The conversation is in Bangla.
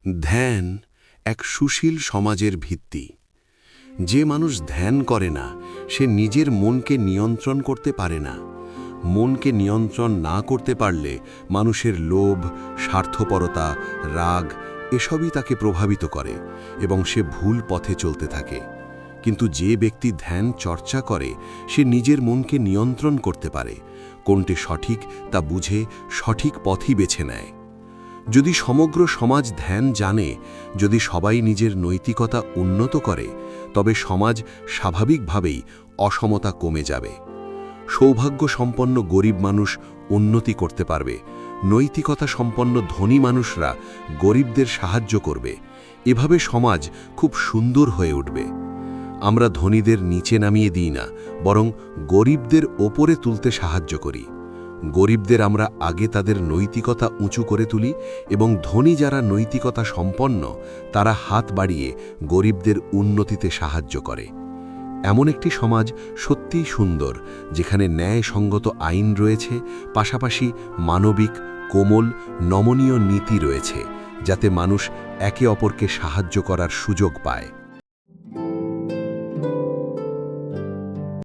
ধ্যান এক সুশীল সমাজের ভিত্তি। যে মানুষ ধ্যান করে না সে নিজের মনকে নিয়ন্ত্রণ করতে পারে না। মনকে নিয়ন্ত্রণ না করতে পারলে মানুষের লোভ, স্বার্থপরতা, রাগ এসবই তাকে প্রভাবিত করে এবং সে ভুল পথে চলতে থাকে। কিন্তু যে ব্যক্তি ধ্যান চর্চা করে সে নিজের মনকে নিয়ন্ত্রণ করতে পারে, কোনটি সঠিক তা বুঝে সঠিক পথই বেছে নেয়। যদি সমগ্র সমাজ ধ্যান জানে, যদি সবাই নিজের নৈতিকতা উন্নত করে, তবে সমাজ স্বাভাবিকভাবেই অসমতা কমে যাবে। সৌভাগ্য সম্পন্ন গরিব মানুষ উন্নতি করতে পারবে, নৈতিকতা সম্পন্ন ধনী মানুষরা গরিবদের সাহায্য করবে। এভাবে সমাজ খুব সুন্দর হয়ে উঠবে। আমরা ধনীদের নিচে নামিয়ে দিই না, বরং গরিবদের ওপরে তুলতে সাহায্য করি। গরিবদের আমরা আগে তাদের নৈতিকতা উঁচু করে তুলি এবং ধনী যারা নৈতিকতা সম্পন্ন তারা হাত বাড়িয়ে গরিবদের উন্নতিতে সাহায্য করে। এমন একটি সমাজ সত্যিই সুন্দর, যেখানে ন্যায়সঙ্গত আইন রয়েছে, পাশাপাশি মানবিক, কোমল, নমনীয় নীতি রয়েছে, যাতে মানুষ একে অপরকে সাহায্য করার সুযোগ পায়।